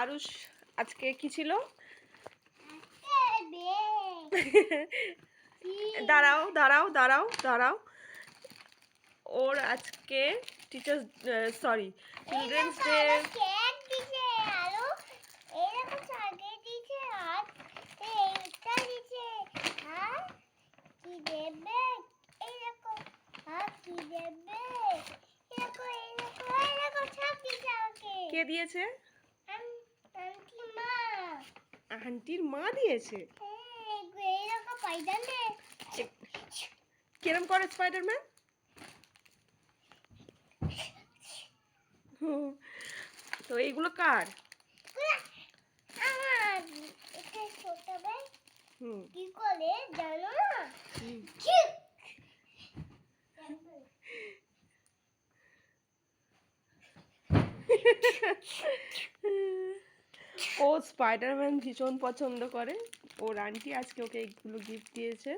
আরুষ আজকে কি ছিল? দাঁড়াও দাঁড়াও দাঁড়াও দাঁড়াও, ওর আজকে টিচার্স সরি চিলড্রেন্স ডে। কে দিয়েছে? আন্টির মা দিয়েছে। কিরম করে স্পাইডারম্যান? তো এইগুলো কার? কি করে জানো না? ও স্পাইডারম্যান ভীষণ পছন্দ করে। ওর আন্টি আজকে ওকে এইগুলো গিফট দিয়েছে।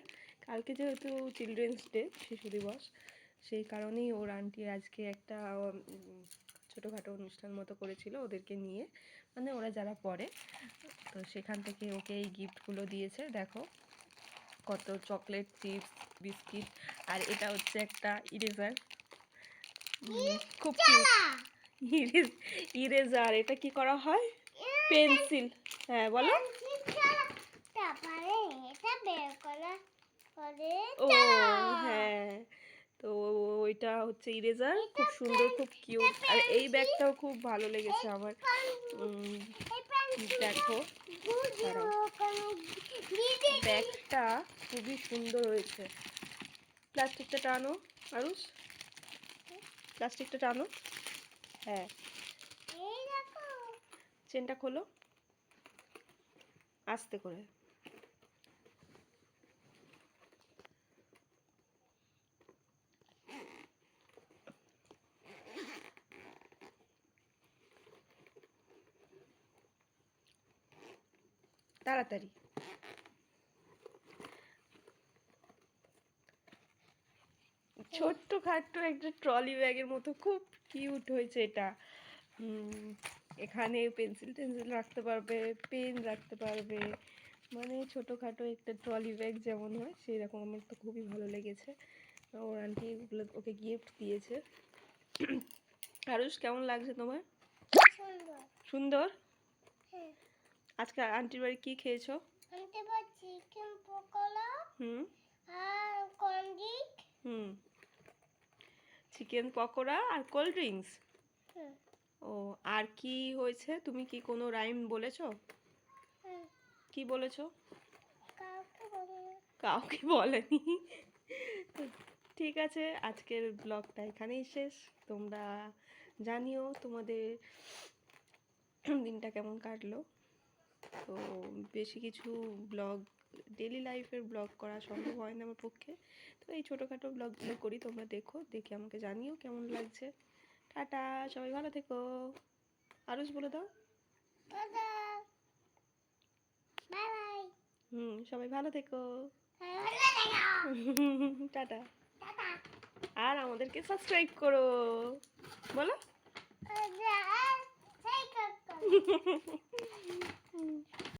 কালকে যেহেতু চিলড্রেন্স ডে, শিশু দিবস, সেই কারণেই ওর আন্টি আজকে একটা ছোটোখাটো অনুষ্ঠান মতো করেছিল ওদেরকে নিয়ে, মানে ওরা যারা পড়ে, তো সেখান থেকে ওকে এই গিফটগুলো দিয়েছে। দেখো কত চকলেট, চিপস, বিস্কিট, আর এটা হচ্ছে একটা ইরেজার, খুব ইরেজার। এটা কি করা হয়? পেন্সিল। হ্যাঁ বলো। ও হ্যাঁ, তো ওইটা হচ্ছে ইরেজার, খুব সুন্দর, খুব কিউট। আর এই ব্যাগটাও খুব ভালো লেগেছে আমার। দেখো ব্যাগটা খুবই সুন্দর হয়েছে। প্লাস্টিকটা টানো আরুষ, প্লাস্টিকটা টানো। হ্যাঁ, চেনটা খোলো আস্তে করে। তাড়াতাড়ি। ছোট্ট খাট্ট একটা ট্রলি ব্যাগের মতো, খুব কিউট হয়েছে এটা। এখানে পেন্সিল টেন্সিল রাখতে পারবে, পেন রাখতে পারবে, মানে ছোটোখাটো একটা ট্রলি ব্যাগ যেমন হয় সেই রকম। আমার তো খুবই ভালো লেগেছে। ওর আন্টি এগুলো ওকে গিফট দিয়েছে। আরুষ কেমন লাগছে তোমার? সুন্দর। আজকে আন্টির বাড়ি কি খেয়েছো? চিকেন পকোড়া আর কোল্ড ড্রিঙ্ক। চিকেন পকোড়া আর কোল্ড ড্রিঙ্কস। ও, আর কি হয়েছে? তুমি কি কোনো রাইম বলেছো? কি বলেছো? কাউকে বলেনি। ঠিক আছে, আজকের ব্লগটা এখানেই শেষ। তোমরা জানিও তোমাদের দিনটা কেমন কাটলো। তো বেশি কিছু ব্লগ, ডেলি লাইফের ব্লগ করা সম্ভব হয় না আমার পক্ষে, তো এই ছোটোখাটো ব্লগগুলো করি। তোমরা দেখো, দেখে আমাকে জানিও কেমন লাগছে। টাটা, সবাই ভালো থেকো। আরুষ বলে দাও। সবাই ভালো থেকো। টাটা। আর আমাদেরকে সাবস্ক্রাইব করো, বলো।